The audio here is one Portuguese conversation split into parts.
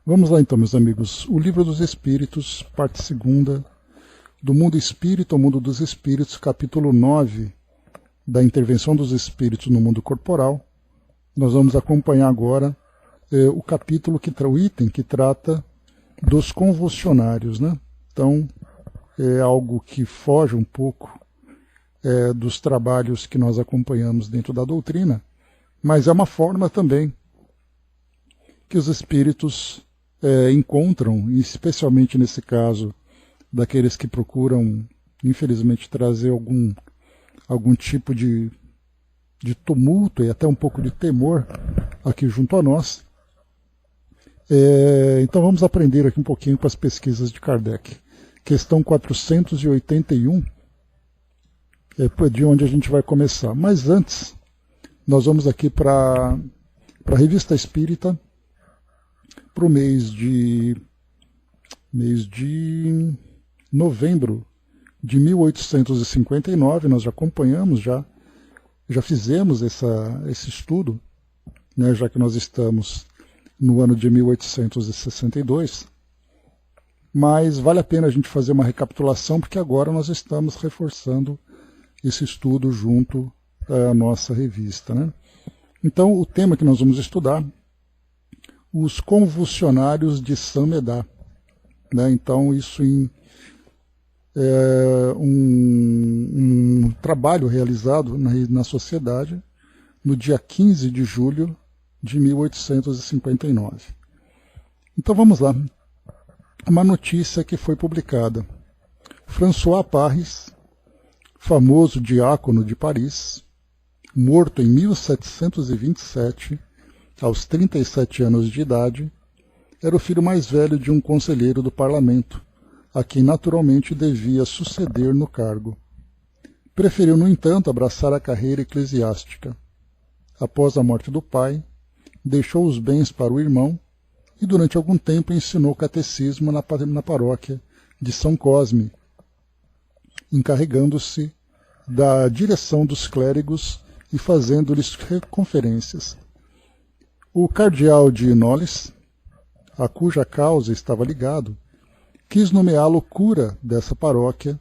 Vamos lá então, meus amigos. O Livro dos Espíritos, parte 2, do Mundo Espírita ao Mundo dos Espíritos, capítulo 9, da intervenção dos espíritos no mundo corporal. Nós vamos acompanhar agora o capítulo, o item que trata dos convulsionários, né? Então, é algo que foge um pouco dos trabalhos que nós acompanhamos dentro da doutrina, mas é uma forma também que os espíritos encontram, especialmente nesse caso daqueles que procuram, infelizmente, trazer algum tipo de tumulto e até um pouco de temor aqui junto a nós. Então vamos aprender aqui um pouquinho com as pesquisas de Kardec. Questão 481 é de onde a gente vai começar. Mas antes, nós vamos aqui para a Revista Espírita, para o mês de novembro de 1859, nós já acompanhamos, já fizemos esse estudo, né, já que nós estamos no ano de 1862, mas vale a pena a gente fazer uma recapitulação, porque agora nós estamos reforçando esse estudo junto à nossa revista, né? Então, o tema que nós vamos estudar, os convulsionários de Saint-Médard, né? Então, isso é um trabalho realizado na sociedade no dia 15 de julho de 1859. Então, vamos lá. Uma notícia que foi publicada. François Parris, famoso diácono de Paris, morto em 1727, aos 37 anos de idade, era o filho mais velho de um conselheiro do parlamento, a quem naturalmente devia suceder no cargo. Preferiu, no entanto, abraçar a carreira eclesiástica. Após a morte do pai, deixou os bens para o irmão e durante algum tempo ensinou catecismo na paróquia de São Cosme, encarregando-se da direção dos clérigos e fazendo-lhes conferências. O cardeal de Knollys, a cuja causa estava ligado, quis nomeá-lo cura dessa paróquia,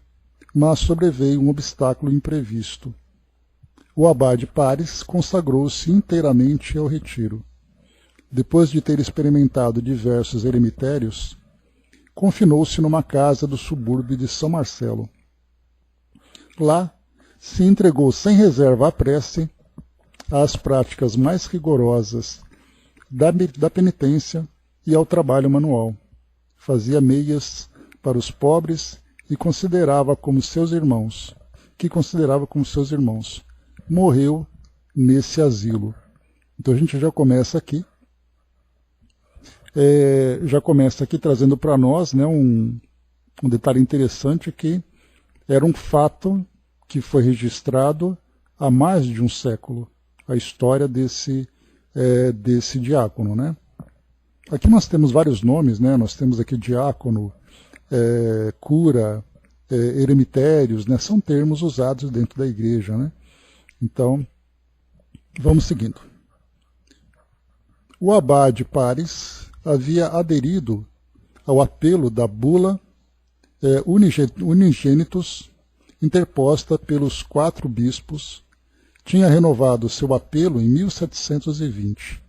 mas sobreveio um obstáculo imprevisto. O abade Parris consagrou-se inteiramente ao retiro. Depois de ter experimentado diversos eremitérios, confinou-se numa casa do subúrbio de São Marcelo. Lá, se entregou sem reserva à prece, às práticas mais rigorosas da penitência e ao trabalho manual. Fazia meias para os pobres e considerava como seus irmãos. Morreu nesse asilo. Então a gente já começa aqui. Trazendo para nós, né, um detalhe interessante, que era um fato que foi registrado há mais de um século, a história desse diácono, né? Aqui nós temos vários nomes, né? Nós temos aqui diácono, cura, eremitérios, né? São termos usados dentro da igreja, né? Então, vamos seguindo. O abade Parris havia aderido ao apelo da bula Unigenitus, interposta pelos 4 bispos, tinha renovado seu apelo em 1720.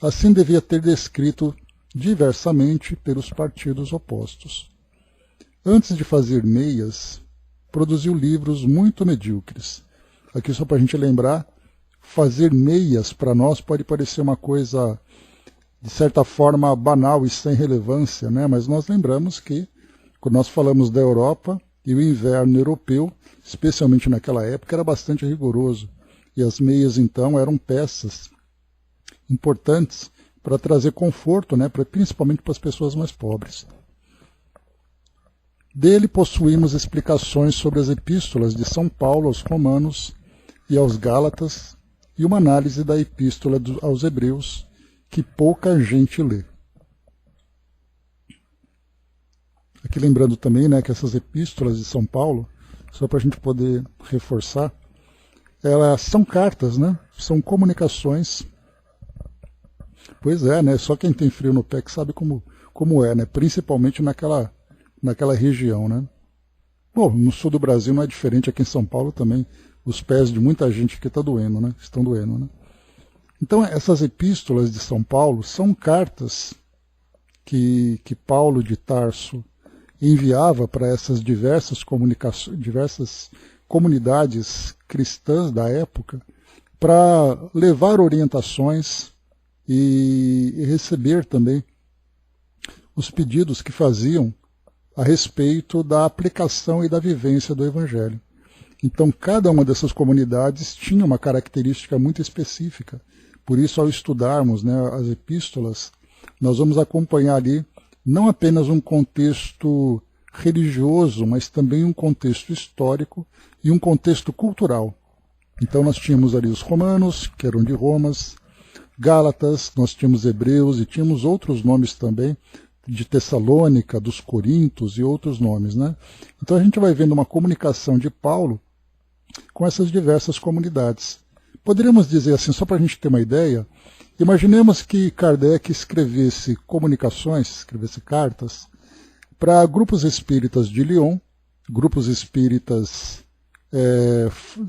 Assim devia ter descrito diversamente pelos partidos opostos. Antes de fazer meias, produziu livros muito medíocres. Aqui só para a gente lembrar, fazer meias para nós pode parecer uma coisa, de certa forma, banal e sem relevância, né? Mas nós lembramos que, quando nós falamos da Europa, e o inverno europeu, especialmente naquela época, era bastante rigoroso. E as meias, então, eram peças importantes para trazer conforto, né, principalmente para as pessoas mais pobres. Dele possuímos explicações sobre as epístolas de São Paulo aos Romanos e aos Gálatas, e uma análise da epístola aos Hebreus, que pouca gente lê. Aqui lembrando também, né, que essas epístolas de São Paulo, só para a gente poder reforçar, elas são cartas, né? São comunicações Pois é, né? Só quem tem frio no pé que sabe como é, né? Principalmente naquela região, né? Bom, no sul do Brasil não é diferente, aqui em São Paulo também os pés de muita gente que está doendo, né? Estão doendo, né? Então essas epístolas de São Paulo são cartas que Paulo de Tarso enviava para essas diversas comunidades cristãs da época para levar orientações e receber também os pedidos que faziam a respeito da aplicação e da vivência do Evangelho. Então, cada uma dessas comunidades tinha uma característica muito específica. Por isso, ao estudarmos, né, as epístolas, nós vamos acompanhar ali não apenas um contexto religioso, mas também um contexto histórico e um contexto cultural. Então, nós tínhamos ali os romanos, que eram de Romas, Gálatas, nós tínhamos hebreus e tínhamos outros nomes também, de Tessalônica, dos Coríntios e outros nomes, né? Então a gente vai vendo uma comunicação de Paulo com essas diversas comunidades. Poderíamos dizer assim, só para a gente ter uma ideia, imaginemos que Kardec escrevesse comunicações, escrevesse cartas, para grupos espíritas de Lyon, grupos espíritas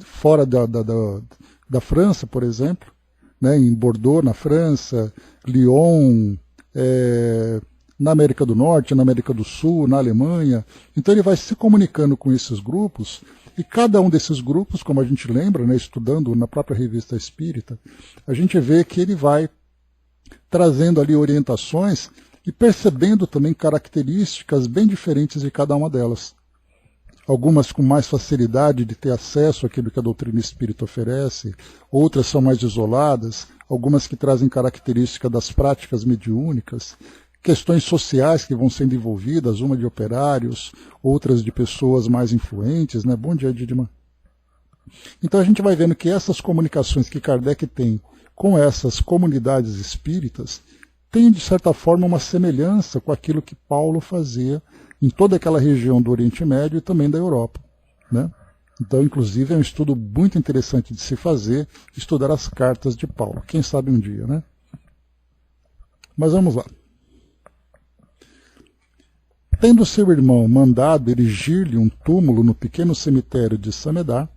fora da França, por exemplo, né, em Bordeaux, na França, Lyon, na América do Norte, na América do Sul, na Alemanha. Então ele vai se comunicando com esses grupos, e cada um desses grupos, como a gente lembra, né, estudando na própria Revista Espírita, a gente vê que ele vai trazendo ali orientações e percebendo também características bem diferentes de cada uma delas. Algumas com mais facilidade de ter acesso àquilo que a doutrina espírita oferece, outras são mais isoladas, algumas que trazem características das práticas mediúnicas, questões sociais que vão sendo envolvidas, uma de operários, outras de pessoas mais influentes, né? Bom dia, Didima. Então a gente vai vendo que essas comunicações que Kardec tem com essas comunidades espíritas têm, de certa forma, uma semelhança com aquilo que Paulo fazia em toda aquela região do Oriente Médio e também da Europa, né? Então, inclusive, é um estudo muito interessante de se fazer, estudar as cartas de Paulo. Quem sabe um dia, né? Mas vamos lá. Tendo seu irmão mandado erigir-lhe um túmulo no pequeno cemitério de Samedá,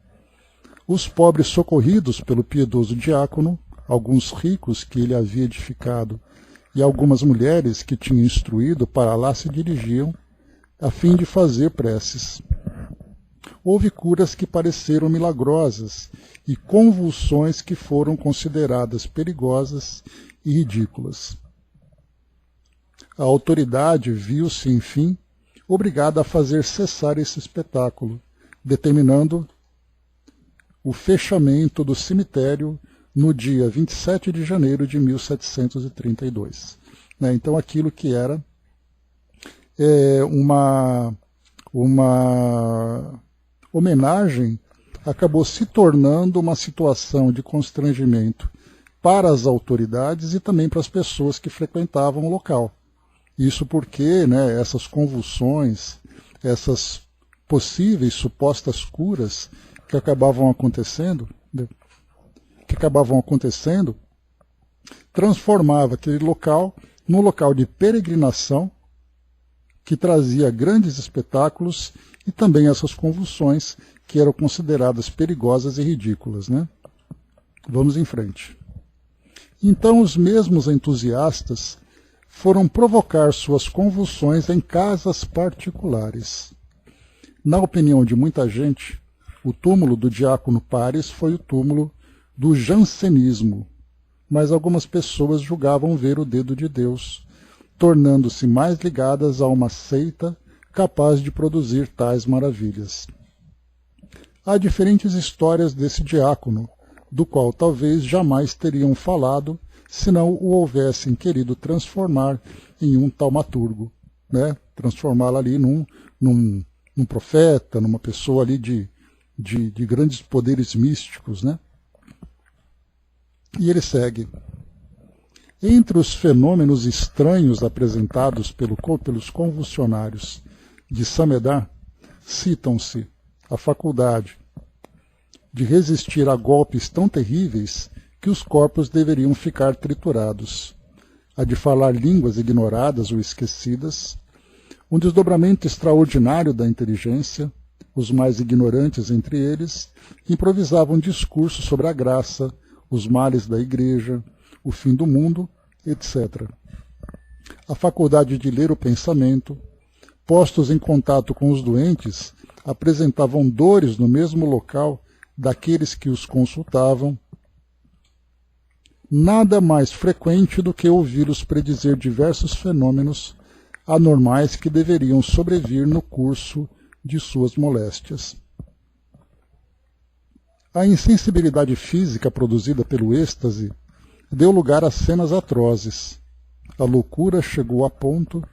os pobres socorridos pelo piedoso diácono, alguns ricos que ele havia edificado e algumas mulheres que tinha instruído para lá se dirigiam, a fim de fazer preces. Houve curas que pareceram milagrosas e convulsões que foram consideradas perigosas e ridículas. A autoridade viu-se, enfim, obrigada a fazer cessar esse espetáculo, determinando o fechamento do cemitério no dia 27 de janeiro de 1732. Então, aquilo que era uma homenagem acabou se tornando uma situação de constrangimento para as autoridades e também para as pessoas que frequentavam o local. Isso porque, né, essas convulsões, essas possíveis supostas curas que acabavam acontecendo, transformava aquele local num local de peregrinação que trazia grandes espetáculos e também essas convulsões que eram consideradas perigosas e ridículas, né? Vamos em frente. Então os mesmos entusiastas foram provocar suas convulsões em casas particulares. Na opinião de muita gente, o túmulo do diácono Pares foi o túmulo do jansenismo, mas algumas pessoas julgavam ver o dedo de Deus, tornando-se mais ligadas a uma seita capaz de produzir tais maravilhas. Há diferentes histórias desse diácono, do qual talvez jamais teriam falado se não o houvessem querido transformar em um taumaturgo, né? Transformá-lo ali num profeta, numa pessoa ali de grandes poderes místicos, né? E ele segue. Entre os fenômenos estranhos apresentados pelos convulsionários de Samedá, citam-se a faculdade de resistir a golpes tão terríveis que os corpos deveriam ficar triturados, a de falar línguas ignoradas ou esquecidas, um desdobramento extraordinário da inteligência. Os mais ignorantes entre eles improvisavam discursos sobre a graça, os males da igreja, o fim do mundo, etc. A faculdade de ler o pensamento, postos em contato com os doentes, apresentavam dores no mesmo local daqueles que os consultavam. Nada mais frequente do que ouvi-los predizer diversos fenômenos anormais que deveriam sobrevir no curso de suas moléstias. A insensibilidade física produzida pelo êxtase deu lugar a cenas atrozes. A loucura chegou a ponto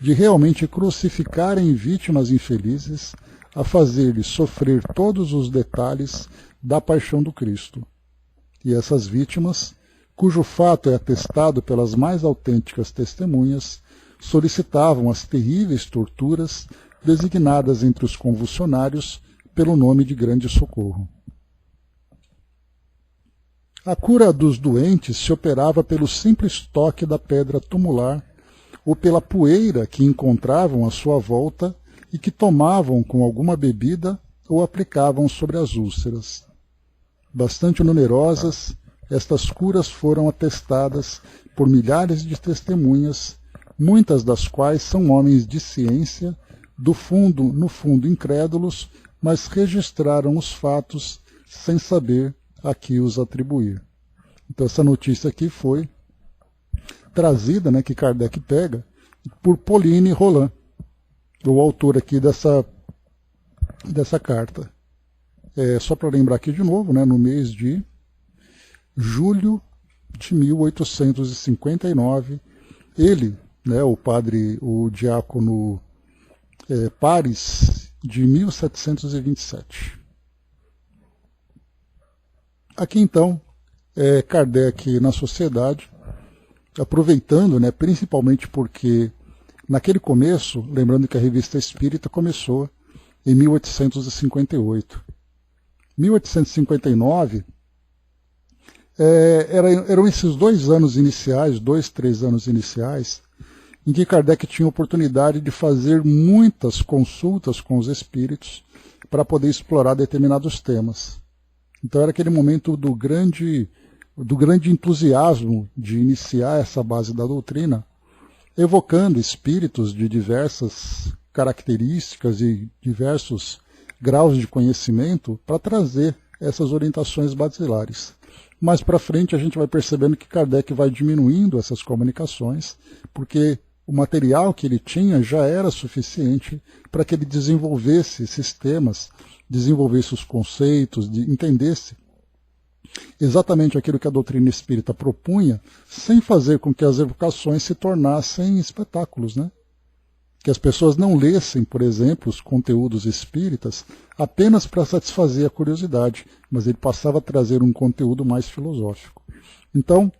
de realmente crucificarem vítimas infelizes, a fazer-lhes sofrer todos os detalhes da paixão do Cristo. E essas vítimas, cujo fato é atestado pelas mais autênticas testemunhas, solicitavam as terríveis torturas designadas entre os convulsionários pelo nome de grande socorro. A cura dos doentes se operava pelo simples toque da pedra tumular ou pela poeira que encontravam à sua volta e que tomavam com alguma bebida ou aplicavam sobre as úlceras. Bastante numerosas, estas curas foram atestadas por milhares de testemunhas, muitas das quais são homens de ciência, no fundo incrédulos, mas registraram os fatos sem saber a que os atribuir. Então essa notícia aqui foi trazida, que Kardec pega, por Pauline Roland, o autor aqui dessa carta. Só para lembrar aqui de novo, no mês de julho de 1859, ele, o diácono Paris, de 1727. Aqui então, Kardec na sociedade, aproveitando, principalmente porque naquele começo, lembrando que a Revista Espírita começou em 1858. 1859 eram esses 2 anos iniciais, 3 anos iniciais, em que Kardec tinha oportunidade de fazer muitas consultas com os espíritos para poder explorar determinados temas. Então era aquele momento do grande entusiasmo de iniciar essa base da doutrina, evocando espíritos de diversas características e diversos graus de conhecimento para trazer essas orientações basilares. Mais para frente a gente vai percebendo que Kardec vai diminuindo essas comunicações, porque o material que ele tinha já era suficiente para que ele desenvolvesse esses temas, desenvolvesse os conceitos, entendesse exatamente aquilo que a doutrina espírita propunha, sem fazer com que as evocações se tornassem espetáculos, Que as pessoas não lessem, por exemplo, os conteúdos espíritas apenas para satisfazer a curiosidade, mas ele passava a trazer um conteúdo mais filosófico. Então,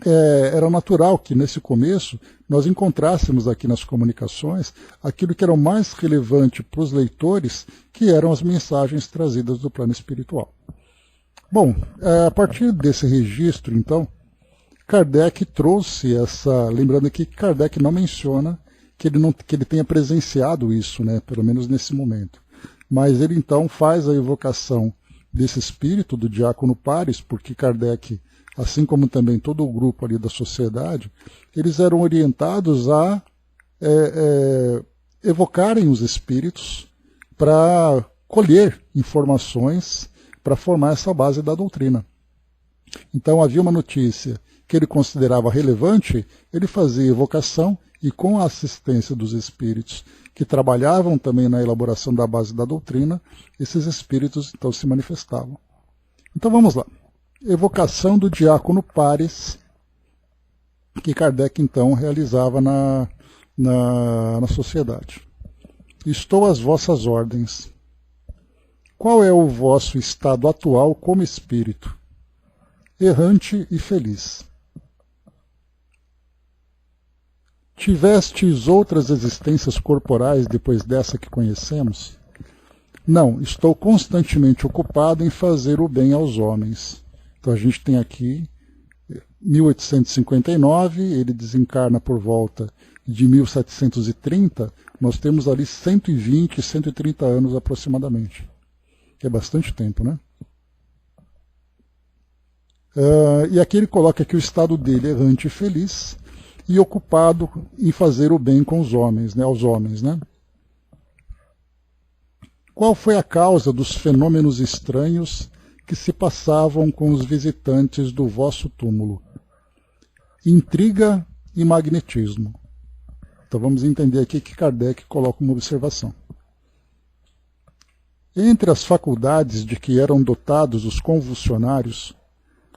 era natural que nesse começo nós encontrássemos aqui nas comunicações aquilo que era o mais relevante para os leitores, que eram as mensagens trazidas do plano espiritual. Bom, a partir desse registro, então, Kardec trouxe lembrando aqui que Kardec não menciona que ele tenha presenciado isso, pelo menos nesse momento. Mas ele então faz a evocação desse espírito do diácono Paris, porque Kardec, assim como também todo o grupo ali da sociedade, eles eram orientados a evocarem os espíritos para colher informações para formar essa base da doutrina. Então havia uma notícia que ele considerava relevante, ele fazia evocação e com a assistência dos espíritos que trabalhavam também na elaboração da base da doutrina, esses espíritos então se manifestavam. Então vamos lá. Evocação do diácono Paris, que Kardec então realizava na sociedade. Estou às vossas ordens. Qual é o vosso estado atual como espírito? Errante e feliz. Tivestes outras existências corporais depois dessa que conhecemos? Não, estou constantemente ocupado em fazer o bem aos homens. Então a gente tem aqui 1859, ele desencarna por volta de 1730, nós temos ali 120, 130 anos aproximadamente. Que é bastante tempo, né? E aqui ele coloca que o estado dele é errante e feliz e ocupado em fazer o bem com os homens, né, aos homens, né? Qual foi a causa dos fenômenos estranhos que se passavam com os visitantes do vosso túmulo? Intriga e magnetismo. Então vamos entender aqui que Kardec coloca uma observação. Entre as faculdades de que eram dotados os convulsionários,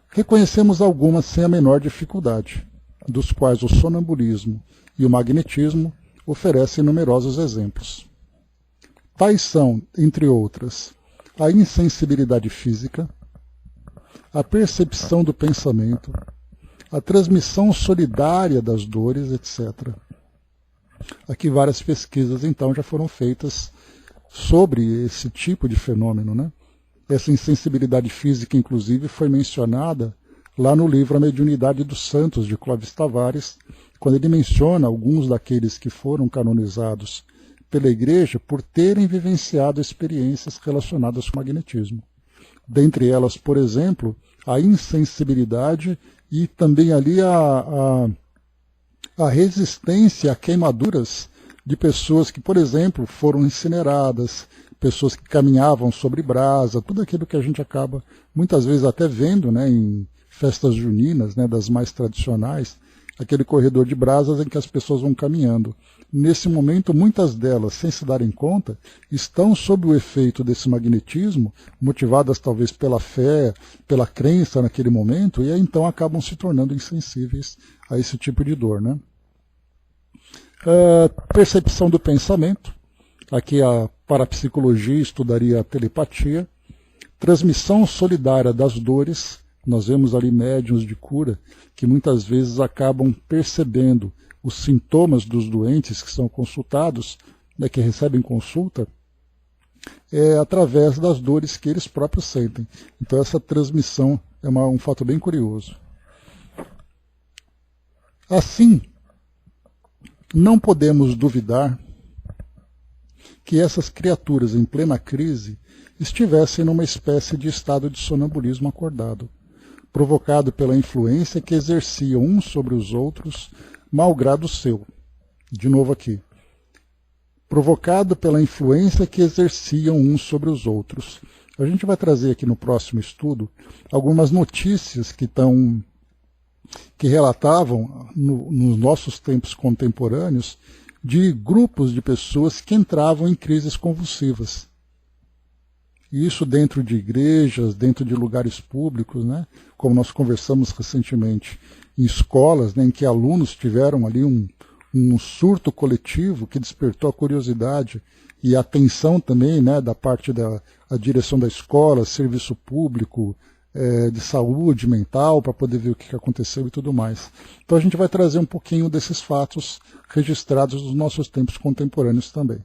reconhecemos algumas sem a menor dificuldade, dos quais o sonambulismo e o magnetismo oferecem numerosos exemplos. Tais são, entre outras, a insensibilidade física, a percepção do pensamento, a transmissão solidária das dores, etc. Aqui várias pesquisas, então, já foram feitas sobre esse tipo de fenômeno, né? Essa insensibilidade física, inclusive, foi mencionada lá no livro A Mediunidade dos Santos, de Clóvis Tavares, quando ele menciona alguns daqueles que foram canonizados pela Igreja por terem vivenciado experiências relacionadas com o magnetismo. Dentre elas, por exemplo, a insensibilidade e também ali a resistência a queimaduras de pessoas que, por exemplo, foram incineradas, pessoas que caminhavam sobre brasa, tudo aquilo que a gente acaba muitas vezes até vendo, né, em festas juninas, né, das mais tradicionais, aquele corredor de brasas em que as pessoas vão caminhando. Nesse momento, muitas delas, sem se darem conta, estão sob o efeito desse magnetismo, motivadas talvez pela fé, pela crença naquele momento, e aí, então acabam se tornando insensíveis a esse tipo de dor, né? Percepção do pensamento. Aqui a parapsicologia estudaria a telepatia. Transmissão solidária das dores. Nós vemos ali médiuns de cura que muitas vezes acabam percebendo os sintomas dos doentes que são consultados, né, que recebem consulta, através das dores que eles próprios sentem. Então essa transmissão é um fato bem curioso. Assim, não podemos duvidar que essas criaturas em plena crise estivessem numa espécie de estado de sonambulismo acordado, provocado pela influência que exerciam uns sobre os outros, malgrado seu. De novo aqui. Provocado pela influência que exerciam uns sobre os outros. A gente vai trazer aqui no próximo estudo algumas notícias que relatavam, nos nossos tempos contemporâneos, de grupos de pessoas que entravam em crises convulsivas. E isso dentro de igrejas, dentro de lugares públicos, né? Como nós conversamos recentemente, em escolas, né, em que alunos tiveram ali um surto coletivo que despertou a curiosidade e a atenção também, né, da parte da direção da escola, serviço público, de saúde mental, para poder ver o que aconteceu e tudo mais. Então a gente vai trazer um pouquinho desses fatos registrados nos nossos tempos contemporâneos também.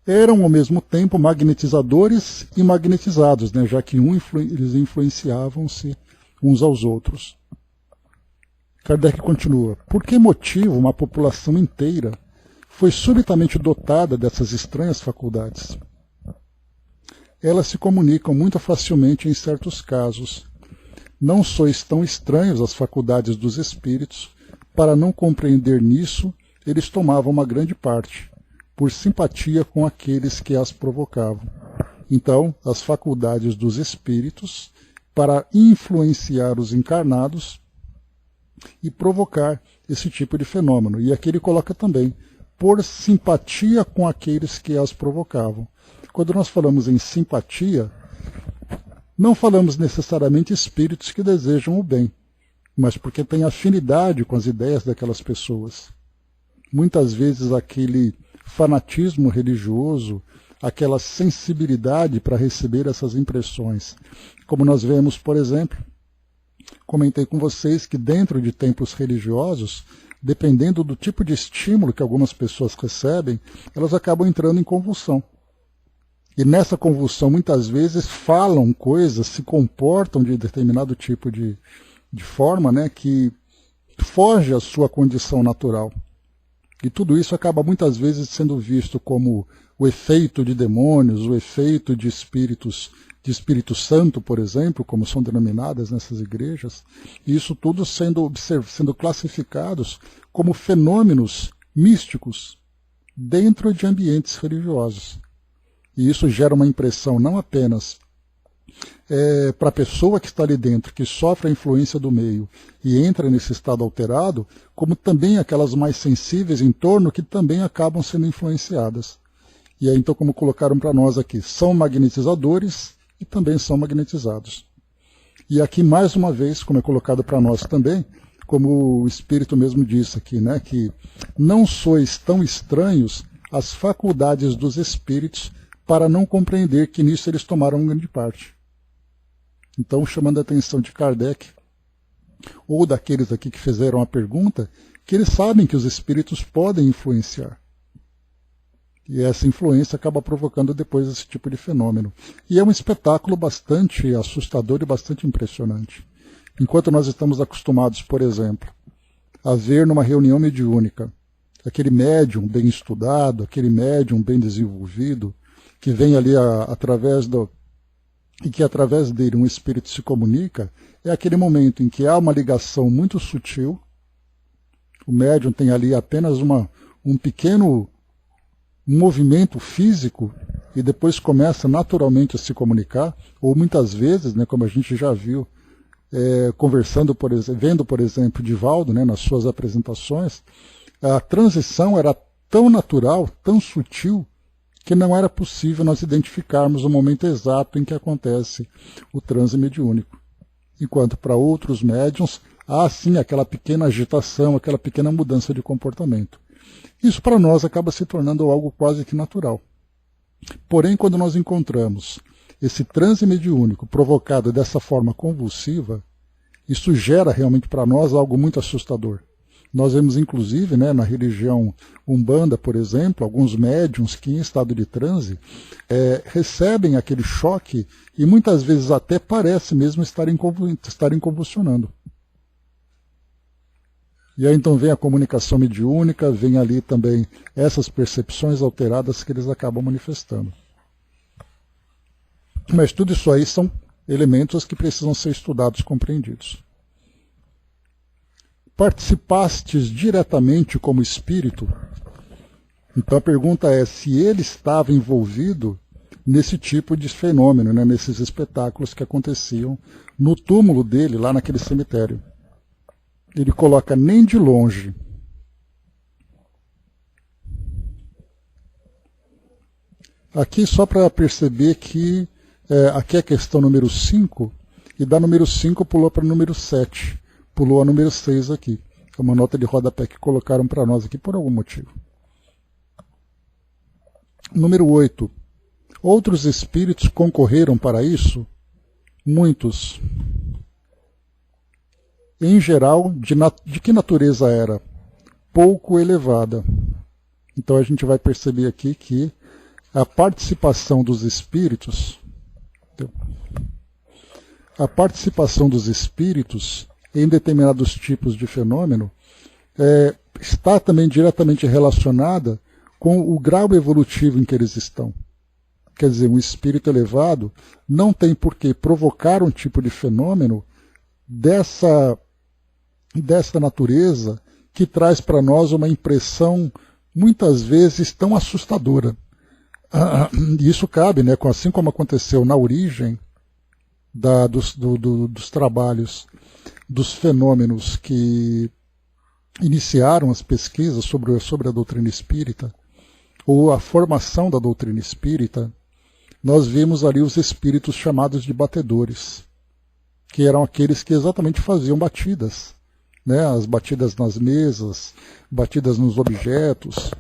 Eram ao mesmo tempo magnetizadores e magnetizados, né, já que eles influenciavam-se uns aos outros. Kardec continua. Por que motivo uma população inteira foi subitamente dotada dessas estranhas faculdades? Elas se comunicam muito facilmente em certos casos. Não sois tão estranhos às faculdades dos espíritos, para não compreender nisso, eles tomavam uma grande parte, por simpatia com aqueles que as provocavam. Então, as faculdades dos espíritos, para influenciar os encarnados e provocar esse tipo de fenômeno. E aqui ele coloca também, por simpatia com aqueles que as provocavam. Quando nós falamos em simpatia, não falamos necessariamente espíritos que desejam o bem, mas porque têm afinidade com as ideias daquelas pessoas. Muitas vezes aquele fanatismo religioso, aquela sensibilidade para receber essas impressões. Como nós vemos, por exemplo, comentei com vocês que dentro de templos religiosos, dependendo do tipo de estímulo que algumas pessoas recebem, elas acabam entrando em convulsão. E nessa convulsão, muitas vezes, falam coisas, se comportam de determinado tipo de forma, né, que foge à sua condição natural. E tudo isso acaba muitas vezes sendo visto como o efeito de demônios, o efeito de espíritos, de Espírito Santo, por exemplo, como são denominadas nessas igrejas, e isso tudo sendo classificados como fenômenos místicos dentro de ambientes religiosos. E isso gera uma impressão não apenas para a pessoa que está ali dentro, que sofre a influência do meio e entra nesse estado alterado, como também aquelas mais sensíveis em torno que também acabam sendo influenciadas. E aí, então, como colocaram para nós aqui, são magnetizadores e também são magnetizados. E aqui, mais uma vez, como é colocado para nós também, como o Espírito mesmo disse aqui, né, que não sois tão estranhos às faculdades dos espíritos para não compreender que nisso eles tomaram uma grande parte. Então, chamando a atenção de Kardec, ou daqueles aqui que fizeram a pergunta, que eles sabem que os espíritos podem influenciar. E essa influência acaba provocando depois esse tipo de fenômeno. E é um espetáculo bastante assustador e bastante impressionante. Enquanto nós estamos acostumados, por exemplo, a ver numa reunião mediúnica aquele médium bem estudado, aquele médium bem desenvolvido, que vem ali e que através dele um espírito se comunica, é aquele momento em que há uma ligação muito sutil, o médium tem ali apenas um pequeno movimento físico e depois começa naturalmente a se comunicar, ou muitas vezes, né, como a gente já viu, conversando, vendo, por exemplo, Divaldo, né, nas suas apresentações, a transição era tão natural, tão sutil, que não era possível nós identificarmos o momento exato em que acontece o transe mediúnico. Enquanto para outros médiuns, há sim aquela pequena agitação, aquela pequena mudança de comportamento. Isso para nós acaba se tornando algo quase que natural. Porém, quando nós encontramos esse transe mediúnico provocado dessa forma convulsiva, isso gera realmente para nós algo muito assustador. Nós vemos, inclusive, né, na religião Umbanda, por exemplo, alguns médiuns que em estado de transe recebem aquele choque e muitas vezes até parece mesmo estarem convulsionando. E aí então vem a comunicação mediúnica, vem ali também essas percepções alteradas que eles acabam manifestando. Mas tudo isso aí são elementos que precisam ser estudados, compreendidos. Participastes diretamente como espírito? Então a pergunta é se ele estava envolvido nesse tipo de fenômeno, né, nesses espetáculos que aconteciam no túmulo dele, lá naquele cemitério. Ele coloca nem de longe. Aqui só para perceber que aqui é a questão número 5, e da número 5 pulou para o número 7. Pulou a número 6 aqui. É uma nota de rodapé que colocaram para nós aqui por algum motivo. Número 8. Outros espíritos concorreram para isso? Muitos. Em geral, de que natureza era? Pouco elevada. Então a gente vai perceber aqui que a participação dos espíritos, em determinados tipos de fenômeno está também diretamente relacionada com o grau evolutivo em que eles estão. Quer dizer, um espírito elevado não tem por que provocar um tipo de fenômeno dessa natureza que traz para nós uma impressão muitas vezes tão assustadora. Isso cabe, né, assim como aconteceu na origem dos trabalhos, dos fenômenos que iniciaram as pesquisas sobre a doutrina espírita, ou a formação da doutrina espírita, nós vimos ali os espíritos chamados de batedores, que eram aqueles que exatamente faziam batidas, né, as batidas nas mesas, batidas nos objetos,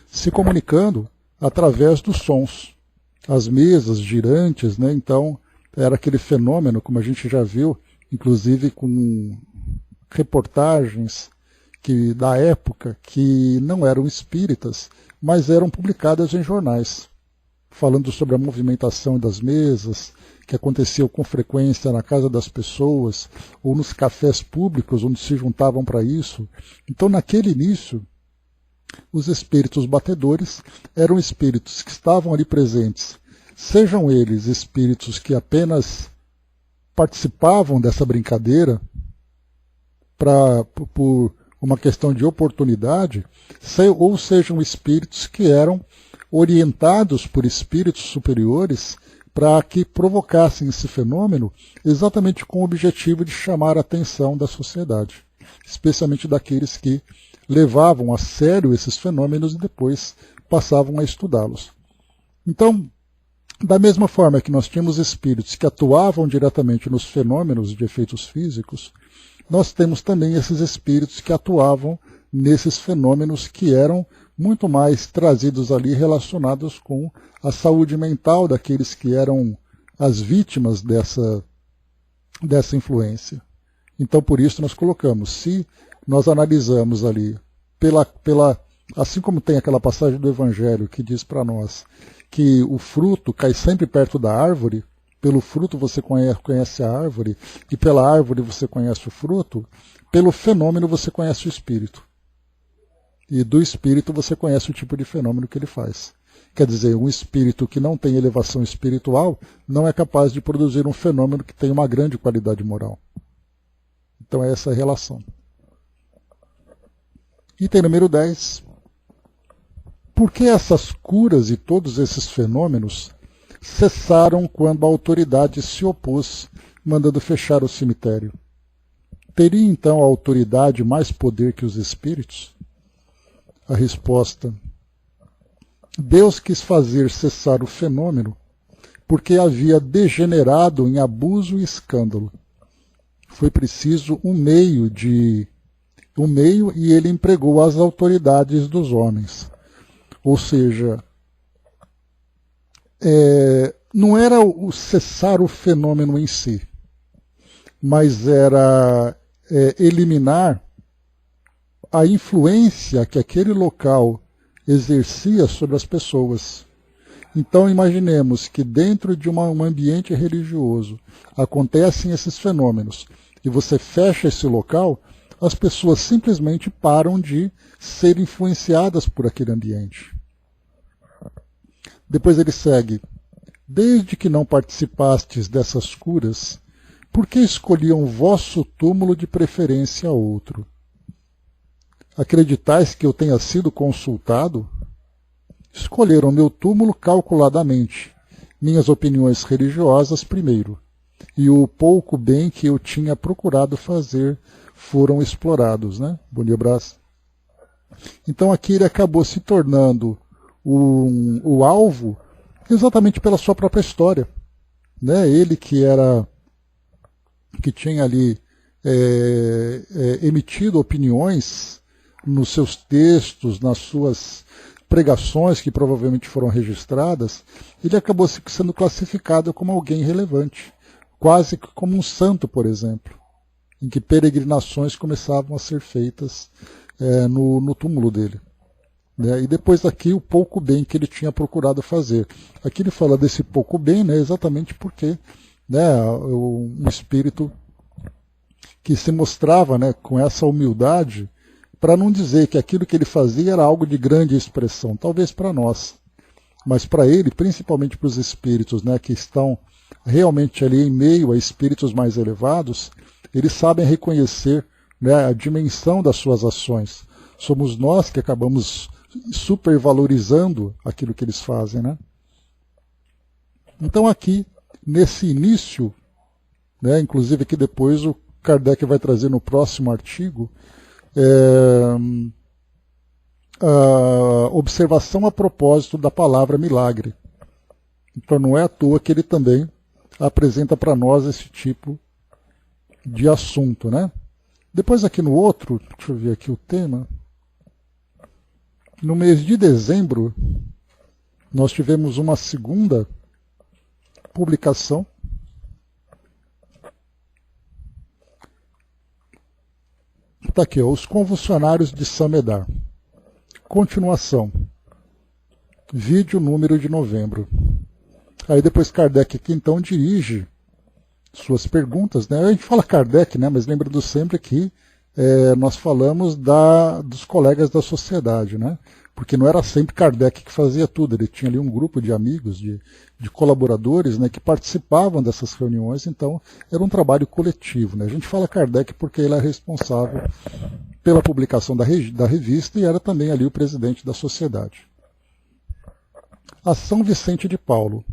se comunicando através dos sons. As mesas girantes, né, então era aquele fenômeno, como a gente já viu, inclusive com reportagens da época que não eram espíritas, mas eram publicadas em jornais. falando sobre a movimentação das mesas, que aconteciam com frequência na casa das pessoas, ou nos cafés públicos, onde se juntavam para isso. Então, naquele início, os espíritos batedores eram espíritos que estavam ali presentes, sejam eles espíritos que apenas participavam dessa brincadeira por uma questão de oportunidade, ou sejam espíritos que eram orientados por espíritos superiores para que provocassem esse fenômeno exatamente com o objetivo de chamar a atenção da sociedade, especialmente daqueles que levavam a sério esses fenômenos e depois passavam a estudá-los. Então, da mesma forma que nós tínhamos espíritos que atuavam diretamente nos fenômenos de efeitos físicos, nós temos também esses espíritos que atuavam nesses fenômenos que eram muito mais trazidos ali relacionados com a saúde mental daqueles que eram as vítimas dessa influência. Então, por isso, nós colocamos, se nós analisamos ali, assim como tem aquela passagem do Evangelho que diz para nós que o fruto cai sempre perto da árvore, pelo fruto você conhece a árvore, e pela árvore você conhece o fruto, pelo fenômeno você conhece o espírito. E do espírito você conhece o tipo de fenômeno que ele faz. Quer dizer, um espírito que não tem elevação espiritual não é capaz de produzir um fenômeno que tem uma grande qualidade moral. Então é essa a relação. Item número 10. Por que essas curas e todos esses fenômenos cessaram quando a autoridade se opôs, mandando fechar o cemitério? Teria então a autoridade mais poder que os espíritos? A resposta: Deus quis fazer cessar o fenômeno porque havia degenerado em abuso e escândalo. Foi preciso um meio e ele empregou as autoridades dos homens. Ou seja, não era o cessar o fenômeno em si, mas era eliminar a influência que aquele local exercia sobre as pessoas. Então imaginemos que dentro de um ambiente religioso acontecem esses fenômenos e você fecha esse local, as pessoas simplesmente param de ser influenciadas por aquele ambiente. Depois ele segue: desde que não participastes dessas curas, por que escolhiam o vosso túmulo de preferência a outro? Acreditais que eu tenha sido consultado? Escolheram meu túmulo calculadamente, minhas opiniões religiosas primeiro, e o pouco bem que eu tinha procurado fazer foram explorados, né? Bom dia, Brás. Então aqui ele acabou se tornando o alvo exatamente pela sua própria história, né? Ele que tinha ali emitido opiniões nos seus textos, nas suas pregações que provavelmente foram registradas, ele acabou sendo classificado como alguém relevante, quase como um santo, por exemplo, em que peregrinações começavam a ser feitas no túmulo dele. Né? E depois daqui o pouco bem que ele tinha procurado fazer. Aqui ele fala desse pouco bem, né, exatamente porque, né, um espírito que se mostrava, né, com essa humildade, para não dizer que aquilo que ele fazia era algo de grande expressão, talvez para nós, mas para ele, principalmente para os espíritos, né, que estão realmente ali em meio a espíritos mais elevados, eles sabem reconhecer, né, a dimensão das suas ações. Somos nós que acabamos supervalorizando aquilo que eles fazem, né? Então aqui, nesse início, né, inclusive aqui depois o Kardec vai trazer no próximo artigo, a observação a propósito da palavra milagre. Então não é à toa que ele também apresenta para nós esse tipo de assunto, né? Depois aqui no outro, deixa eu ver aqui o tema, no mês de dezembro nós tivemos uma segunda publicação está aqui, ó, Os Convulsionários de Samedar. Continuação. Vídeo número de novembro. Aí depois Kardec aqui então dirige suas perguntas, né? A gente fala Kardec, né? Mas lembrando sempre que nós falamos dos colegas da sociedade, né? Porque não era sempre Kardec que fazia tudo, ele tinha ali um grupo de amigos, de colaboradores, né, que participavam dessas reuniões, então era um trabalho coletivo, né? A gente fala Kardec porque ele é responsável pela publicação da revista e era também ali o presidente da sociedade. A São Vicente de Paulo.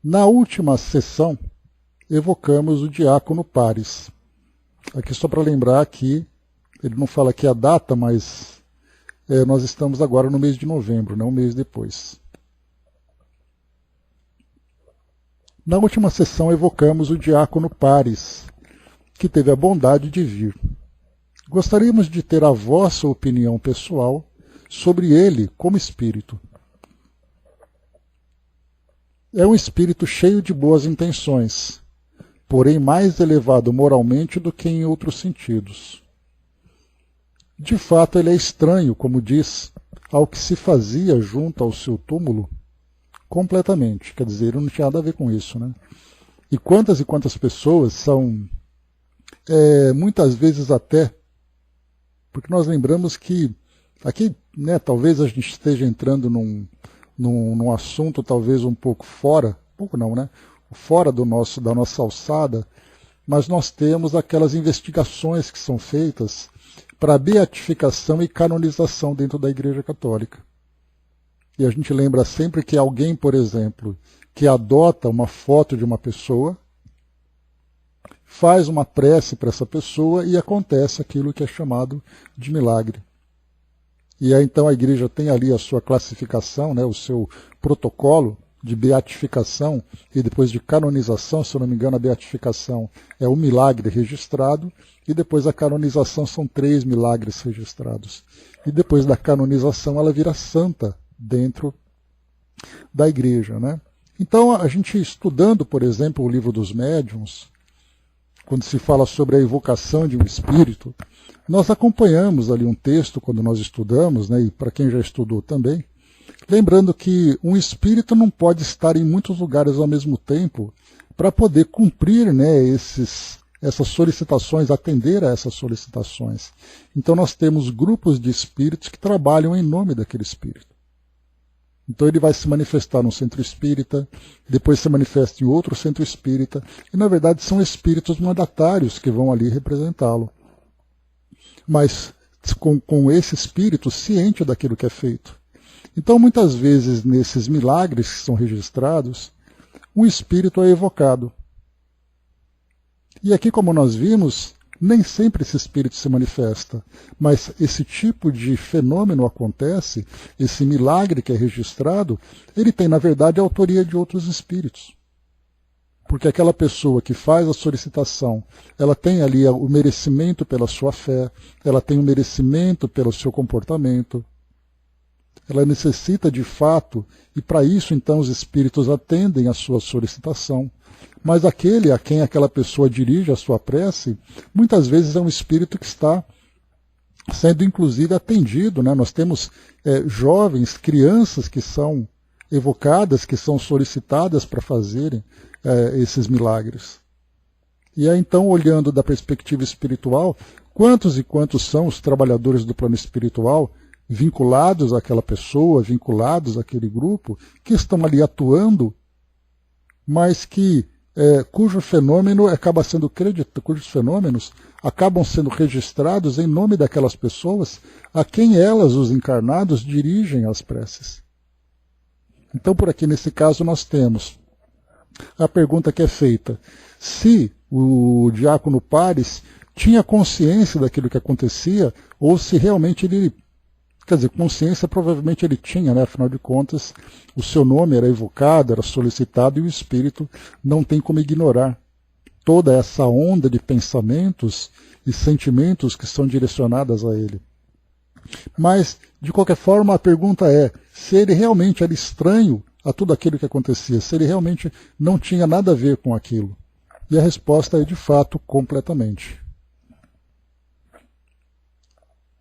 Na última sessão, evocamos o diácono Pares. Aqui só para lembrar que ele não fala aqui a data, mas nós estamos agora no mês de novembro, não um mês depois. Na última sessão evocamos o diácono Pares, que teve a bondade de vir. Gostaríamos de ter a vossa opinião pessoal sobre ele como espírito. É um espírito cheio de boas intenções, porém mais elevado moralmente do que em outros sentidos. De fato, ele é estranho, como diz, ao que se fazia junto ao seu túmulo, completamente. Quer dizer, ele não tinha nada a ver com isso, né? E quantas pessoas são, muitas vezes até, porque nós lembramos que, aqui, né, talvez a gente esteja entrando num assunto talvez um pouco fora, pouco não, né? Fora da nossa alçada, mas nós temos aquelas investigações que são feitas para beatificação e canonização dentro da Igreja Católica. E a gente lembra sempre que alguém, por exemplo, que adota uma foto de uma pessoa, faz uma prece para essa pessoa e acontece aquilo que é chamado de milagre. E aí então a Igreja tem ali a sua classificação, né, o seu protocolo de beatificação e depois de canonização, se eu não me engano a beatificação é o milagre registrado e depois a canonização são 3 milagres registrados. E depois da canonização ela vira santa dentro da Igreja, né? Então a gente estudando, por exemplo, o Livro dos Médiuns, quando se fala sobre a evocação de um espírito, nós acompanhamos ali um texto quando nós estudamos, né, e para quem já estudou também, lembrando que um espírito não pode estar em muitos lugares ao mesmo tempo para poder cumprir, né, essas solicitações, atender a essas solicitações. Então nós temos grupos de espíritos que trabalham em nome daquele espírito. Então ele vai se manifestar num centro espírita, depois se manifesta em outro centro espírita, e na verdade são espíritos mandatários que vão ali representá-lo. Mas com esse espírito ciente daquilo que é feito. Então muitas vezes nesses milagres que são registrados, um espírito é evocado. E aqui, como nós vimos, nem sempre esse espírito se manifesta, mas esse tipo de fenômeno acontece, esse milagre que é registrado, ele tem, na verdade, a autoria de outros espíritos. Porque aquela pessoa que faz a solicitação, ela tem ali o merecimento pela sua fé, ela tem o merecimento pelo seu comportamento, ela necessita de fato, e para isso então os espíritos atendem a sua solicitação. Mas aquele a quem aquela pessoa dirige a sua prece, muitas vezes é um espírito que está sendo inclusive atendido, né? Nós temos jovens, crianças que são evocadas, que são solicitadas para fazerem esses milagres. E aí então, olhando da perspectiva espiritual, quantos e quantos são os trabalhadores do plano espiritual vinculados àquela pessoa, vinculados àquele grupo, que estão ali atuando, mas que cujos fenômenos acabam sendo registrados em nome daquelas pessoas a quem elas, os encarnados, dirigem as preces. Então, por aqui, nesse caso, nós temos a pergunta que é feita: se o diácono Pares tinha consciência daquilo que acontecia, ou se realmente ele... Quer dizer, consciência provavelmente ele tinha, né? Afinal de contas, o seu nome era evocado, era solicitado, e o espírito não tem como ignorar toda essa onda de pensamentos e sentimentos que são direcionadas a ele. Mas, de qualquer forma, a pergunta é se ele realmente era estranho a tudo aquilo que acontecia, se ele realmente não tinha nada a ver com aquilo. E a resposta é, de fato, completamente.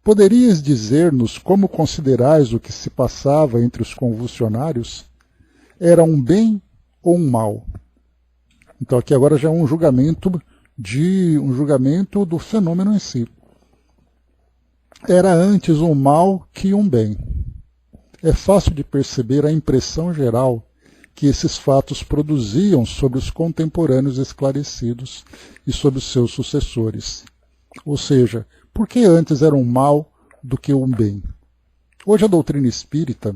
Poderias dizer-nos como considerais o que se passava entre os convulsionários? era um bem ou um mal? Então aqui agora já é um julgamento do fenômeno em si. Era antes um mal que um bem. É fácil de perceber a impressão geral que esses fatos produziam sobre os contemporâneos esclarecidos e sobre os seus sucessores. Ou seja, por que antes era um mal do que um bem? Hoje a doutrina espírita,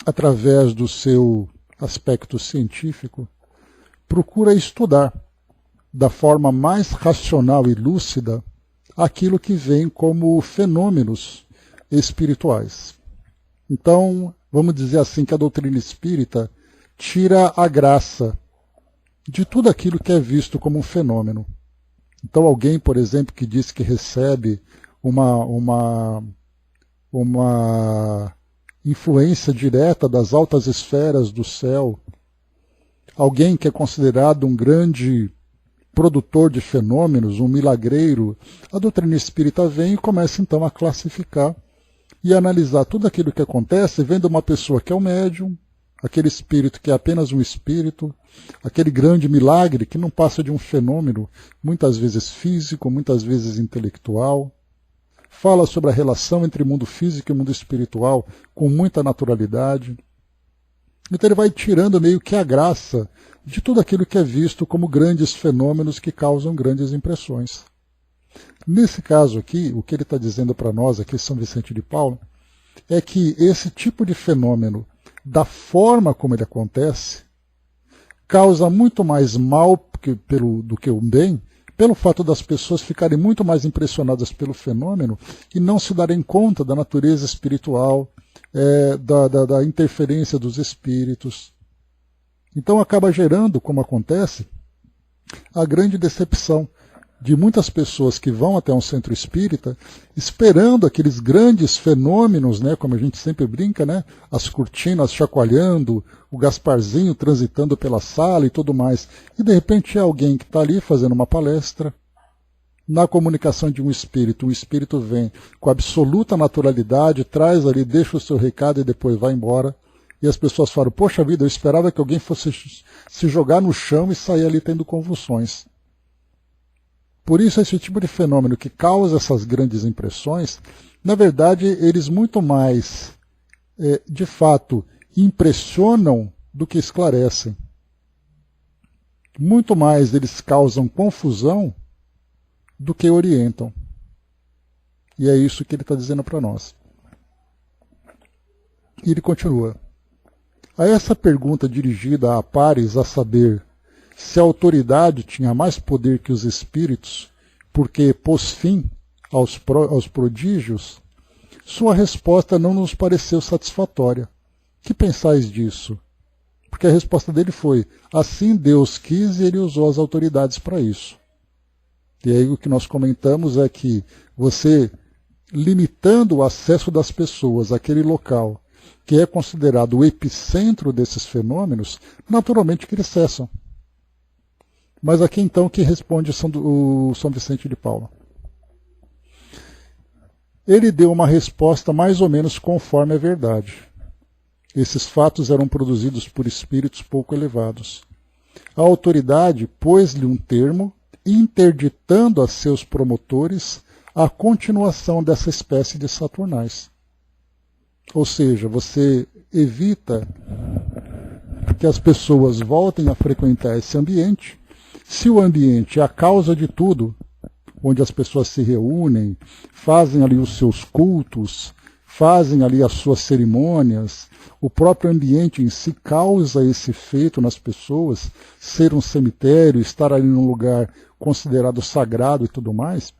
através do seu aspecto científico, procura estudar da forma mais racional e lúcida aquilo que vem como fenômenos espirituais. Então, vamos dizer assim que a doutrina espírita tira a graça de tudo aquilo que é visto como um fenômeno. Então, alguém, por exemplo, que diz que recebe uma influência direta das altas esferas do céu, alguém que é considerado um grande produtor de fenômenos, um milagreiro, a doutrina espírita vem e começa então a classificar e analisar tudo aquilo que acontece, vendo uma pessoa que é um médium, aquele espírito que é apenas um espírito, aquele grande milagre que não passa de um fenômeno, muitas vezes físico, muitas vezes intelectual. Fala sobre a relação entre mundo físico e mundo espiritual com muita naturalidade. Então ele vai tirando meio que a graça de tudo aquilo que é visto como grandes fenômenos que causam grandes impressões. Nesse caso aqui, o que ele está dizendo para nós aqui, São Vicente de Paulo, é que esse tipo de fenômeno, da forma como ele acontece, causa muito mais mal do que o bem, pelo fato das pessoas ficarem muito mais impressionadas pelo fenômeno e não se darem conta da natureza espiritual, da interferência dos espíritos. Então acaba gerando, como acontece, a grande decepção de muitas pessoas que vão até um centro espírita esperando aqueles grandes fenômenos, né, como a gente sempre brinca, né, as cortinas chacoalhando, o Gasparzinho transitando pela sala e tudo mais. E de repente é alguém que está ali fazendo uma palestra, na comunicação de um espírito. O espírito vem com absoluta naturalidade, traz ali, deixa o seu recado e depois vai embora. E as pessoas falam, poxa vida, eu esperava que alguém fosse se jogar no chão e sair ali tendo convulsões. Por isso, esse tipo de fenômeno que causa essas grandes impressões, na verdade, eles muito mais, de fato, impressionam do que esclarecem. Muito mais eles causam confusão do que orientam. E é isso que ele está dizendo para nós. E ele continua. A essa pergunta dirigida a pares, a saber, se a autoridade tinha mais poder que os espíritos, porque pôs fim aos prodígios, sua resposta não nos pareceu satisfatória. Que pensais disso? Porque a resposta dele foi, assim Deus quis e ele usou as autoridades para isso. E aí o que nós comentamos é que você, limitando o acesso das pessoas àquele local, que é considerado o epicentro desses fenômenos, naturalmente que eles cessam. Mas aqui então que responde o São Vicente de Paulo. Ele deu uma resposta mais ou menos conforme a verdade. Esses fatos eram produzidos por espíritos pouco elevados. A autoridade pôs-lhe um termo, interditando a seus promotores a continuação dessa espécie de saturnais. Ou seja, você evita que as pessoas voltem a frequentar esse ambiente. Se o ambiente é a causa de tudo, onde as pessoas se reúnem, fazem ali os seus cultos, fazem ali as suas cerimônias, o próprio ambiente em si causa esse efeito nas pessoas, ser um cemitério, estar ali num lugar considerado sagrado e tudo mais.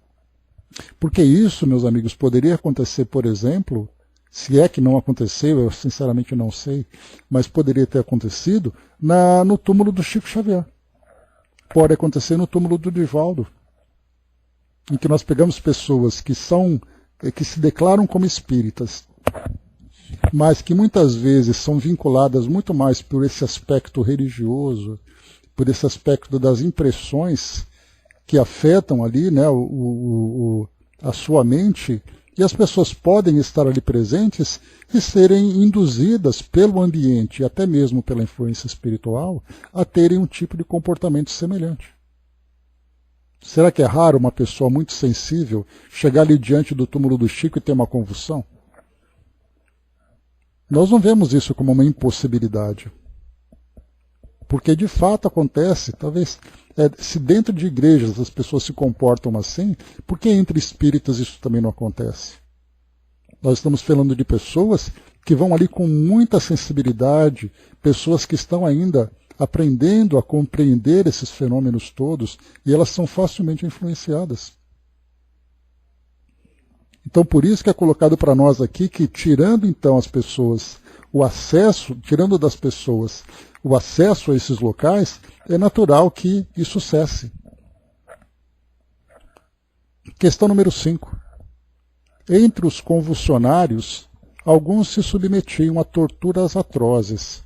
Porque isso, meus amigos, poderia acontecer, por exemplo, se é que não aconteceu, eu sinceramente não sei, mas poderia ter acontecido no túmulo do Chico Xavier. Pode acontecer no túmulo do Divaldo, em que nós pegamos pessoas que se declaram como espíritas, mas que muitas vezes são vinculadas muito mais por esse aspecto religioso, por esse aspecto das impressões que afetam ali, né, a sua mente, E as pessoas podem estar ali presentes e serem induzidas pelo ambiente, e até mesmo pela influência espiritual, a terem um tipo de comportamento semelhante. Será que é raro uma pessoa muito sensível chegar ali diante do túmulo do Chico e ter uma convulsão? Nós não vemos isso como uma impossibilidade. Porque de fato acontece, talvez, se dentro de igrejas as pessoas se comportam assim, por que entre espíritas isso também não acontece? Nós estamos falando de pessoas que vão ali com muita sensibilidade, pessoas que estão ainda aprendendo a compreender esses fenômenos todos, e elas são facilmente influenciadas. Então por isso que é colocado para nós aqui que, tirando então as pessoas o acesso, tirando das pessoas o acesso a esses locais, é natural que isso cesse. Questão número 5. Entre os convulsionários, alguns se submetiam a torturas atrozes.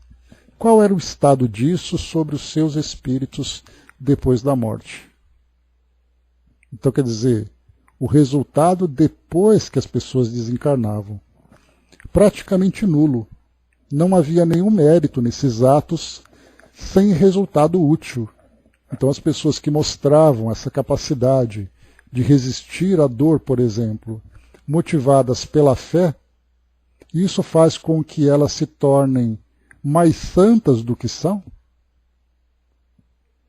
Qual era o estado disso sobre os seus espíritos depois da morte? Então, quer dizer, o resultado depois que as pessoas desencarnavam. Praticamente nulo. Não havia nenhum mérito nesses atos sem resultado útil. Então, as pessoas que mostravam essa capacidade de resistir à dor, por exemplo, motivadas pela fé, isso faz com que elas se tornem mais santas do que são.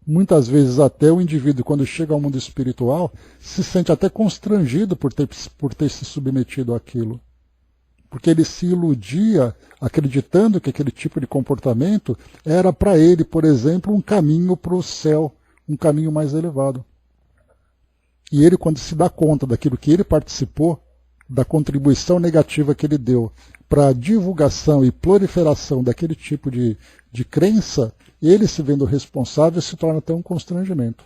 Muitas vezes até o indivíduo, quando chega ao mundo espiritual, se sente até constrangido por ter se submetido àquilo. Porque ele se iludia acreditando que aquele tipo de comportamento era para ele, por exemplo, um caminho para o céu, um caminho mais elevado. E ele, quando se dá conta daquilo que ele participou, da contribuição negativa que ele deu para a divulgação e proliferação daquele tipo de crença, ele, se vendo responsável, se torna até um constrangimento.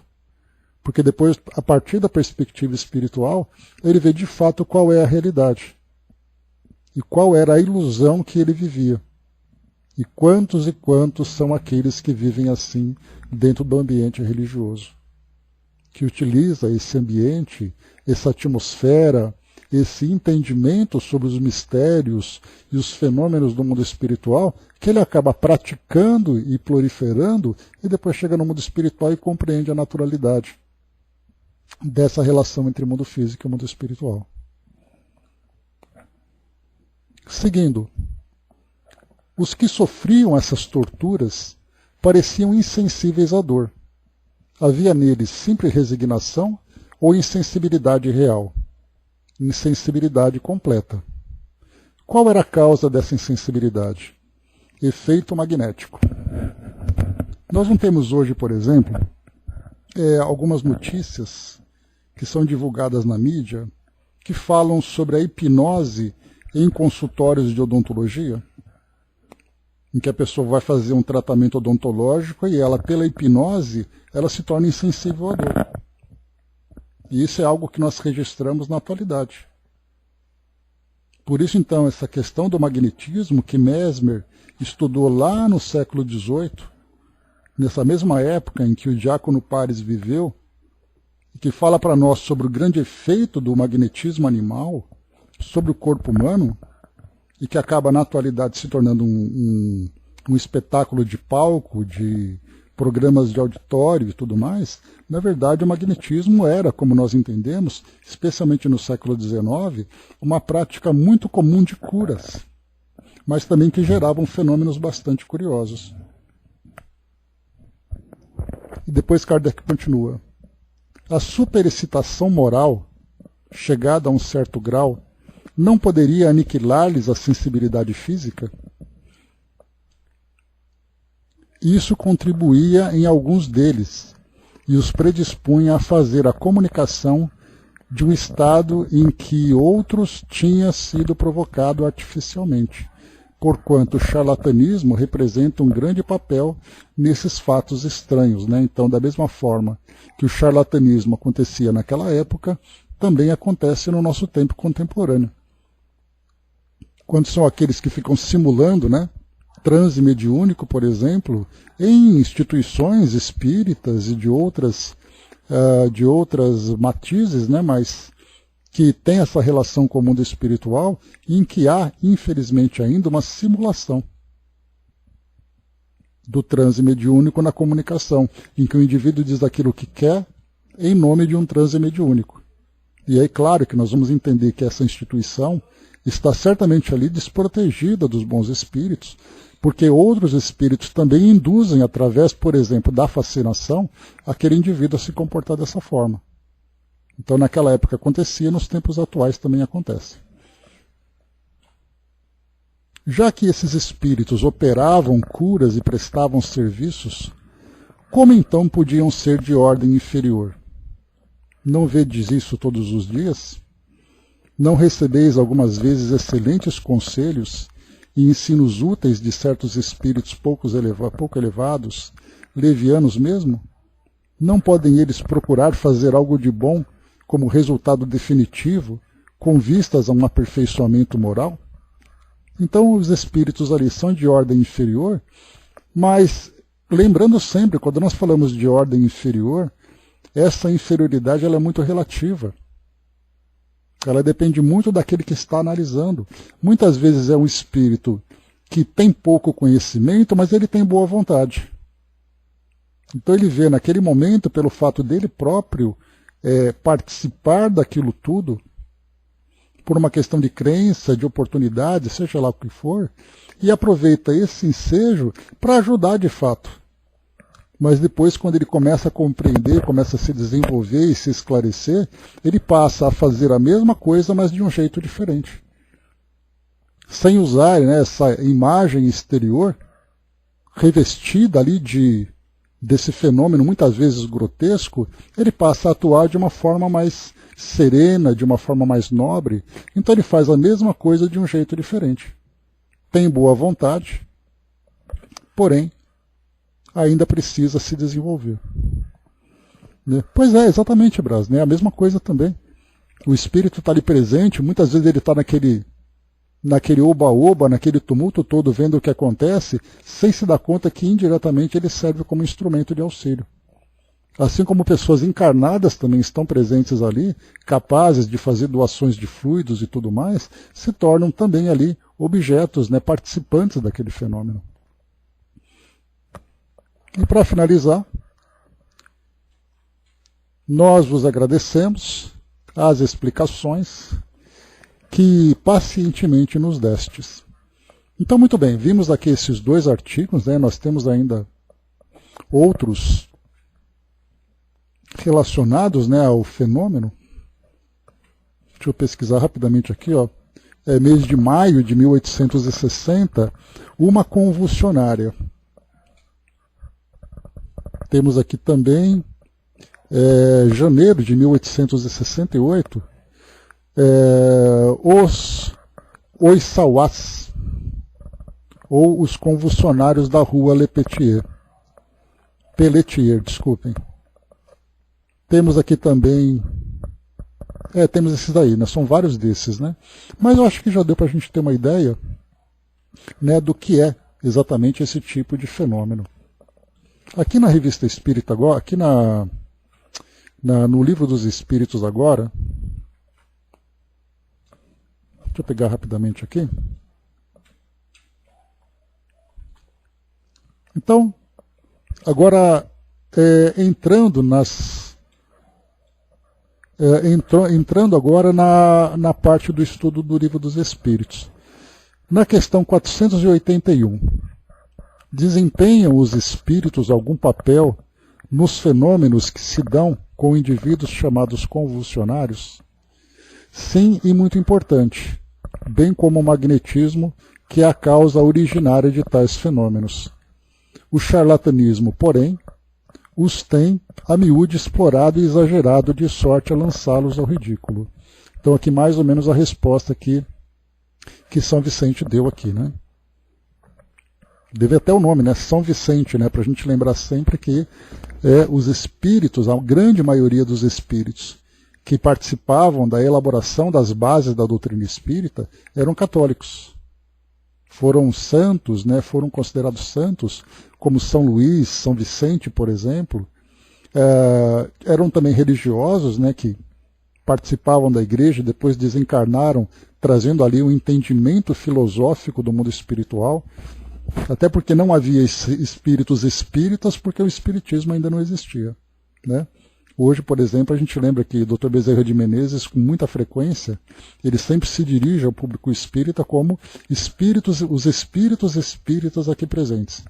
Porque depois, a partir da perspectiva espiritual, ele vê de fato qual é a realidade. E qual era a ilusão que ele vivia. E quantos são aqueles que vivem assim dentro do ambiente religioso. Que utiliza esse ambiente, essa atmosfera, esse entendimento sobre os mistérios e os fenômenos do mundo espiritual, que ele acaba praticando e proliferando, e depois chega no mundo espiritual e compreende a naturalidade dessa relação entre o mundo físico e o mundo espiritual. Seguindo, os que sofriam essas torturas pareciam insensíveis à dor. Havia neles simples resignação ou insensibilidade real? Insensibilidade completa. Qual era a causa dessa insensibilidade? Efeito magnético. Nós não temos hoje, por exemplo, algumas notícias que são divulgadas na mídia que falam sobre a hipnose em consultórios de odontologia, em que a pessoa vai fazer um tratamento odontológico e ela, pela hipnose, ela se torna insensível à dor. E isso é algo que nós registramos na atualidade. Por isso, então, essa questão do magnetismo que Mesmer estudou lá no século XVIII, nessa mesma época em que o Diácono Pares viveu, e que fala para nós sobre o grande efeito do magnetismo animal sobre o corpo humano, e que acaba na atualidade se tornando um espetáculo de palco, de programas de auditório e tudo mais, na verdade o magnetismo era, como nós entendemos, especialmente no século XIX, uma prática muito comum de curas, mas também que geravam fenômenos bastante curiosos. E depois Kardec continua. A superexcitação moral, chegada a um certo grau, não poderia aniquilar-lhes a sensibilidade física? Isso contribuía em alguns deles e os predispunha a fazer a comunicação de um estado em que outros tinha sido provocado artificialmente, porquanto o charlatanismo representa um grande papel nesses fatos estranhos, né? Então, da mesma forma que o charlatanismo acontecia naquela época, também acontece no nosso tempo contemporâneo. Quando são aqueles que ficam simulando, né, transe mediúnico, por exemplo, em instituições espíritas e de outras matizes, né, mas que tem essa relação com o mundo espiritual, em que há, infelizmente ainda, uma simulação do transe mediúnico na comunicação, em que o indivíduo diz aquilo que quer em nome de um transe mediúnico. E aí, claro, que nós vamos entender que essa instituição está certamente ali desprotegida dos bons espíritos, porque outros espíritos também induzem, através, por exemplo, da fascinação, aquele indivíduo a se comportar dessa forma. Então, naquela época acontecia, nos tempos atuais também acontece. Já que esses espíritos operavam curas e prestavam serviços, como então podiam ser de ordem inferior? Não vedes isso todos os dias? Não recebeis algumas vezes excelentes conselhos e ensinos úteis de certos espíritos pouco elevados, levianos mesmo? Não podem eles procurar fazer algo de bom como resultado definitivo, com vistas a um aperfeiçoamento moral? Então os espíritos ali são de ordem inferior, mas lembrando sempre, quando nós falamos de ordem inferior, essa inferioridade ela é muito relativa. Ela depende muito daquele que está analisando. Muitas vezes é um espírito que tem pouco conhecimento, mas ele tem boa vontade. Então ele vê naquele momento, pelo fato dele próprio participar daquilo tudo, por uma questão de crença, de oportunidade, seja lá o que for, e aproveita esse ensejo para ajudar de fato. Mas depois, quando ele começa a compreender, começa a se desenvolver e se esclarecer, ele passa a fazer a mesma coisa, mas de um jeito diferente. Sem usar, né, essa imagem exterior, revestida ali desse fenômeno, muitas vezes grotesco, ele passa a atuar de uma forma mais serena, de uma forma mais nobre. Então ele faz a mesma coisa de um jeito diferente. Tem boa vontade, porém, ainda precisa se desenvolver. Né? Pois é, exatamente, Brás, né? A mesma coisa também. O espírito está ali presente, muitas vezes ele está naquele oba-oba, naquele tumulto todo, vendo o que acontece, sem se dar conta que indiretamente ele serve como instrumento de auxílio. Assim como pessoas encarnadas também estão presentes ali, capazes de fazer doações de fluidos e tudo mais, se tornam também ali objetos, né, participantes daquele fenômeno. E para finalizar, nós vos agradecemos as explicações que pacientemente nos destes. Então, muito bem, vimos aqui esses dois artigos, né? Nós temos ainda outros relacionados, né, ao fenômeno. Deixa eu pesquisar rapidamente aqui, ó. Mês de maio de 1860, uma convulsionária. Temos aqui também janeiro de 1868, os Oissauás, ou os convulsionários da rua Pelletier, desculpem. Temos aqui também, temos esses daí, né? São vários desses, né? Mas eu acho que já deu para a gente ter uma ideia, né, do que é exatamente esse tipo de fenômeno. Aqui na Revista Espírita agora, aqui no Livro dos Espíritos agora, deixa eu pegar rapidamente aqui. Então, agora entrando agora na parte do estudo do Livro dos Espíritos. Na questão 481, desempenham os espíritos algum papel nos fenômenos que se dão com indivíduos chamados convulsionários? Sim, e muito importante, bem como o magnetismo, que é a causa originária de tais fenômenos. O charlatanismo, porém, os tem a miúde explorado e exagerado de sorte a lançá-los ao ridículo. Então aqui mais ou menos a resposta que São Vicente deu aqui, né? Deve até o nome, né? São Vicente, né? Para a gente lembrar sempre que os espíritos, a grande maioria dos espíritos que participavam da elaboração das bases da doutrina espírita eram católicos. Foram santos, né? Foram considerados santos, como São Luís, São Vicente, por exemplo. Eram também religiosos, né? Que participavam da igreja, depois desencarnaram, trazendo ali um entendimento filosófico do mundo espiritual, até porque não havia espíritos espíritas, porque o espiritismo ainda não existia, né? Hoje, por exemplo, a gente lembra que Dr. Bezerra de Menezes, com muita frequência, ele sempre se dirige ao público espírita como espíritos, os espíritos espíritas aqui presentes.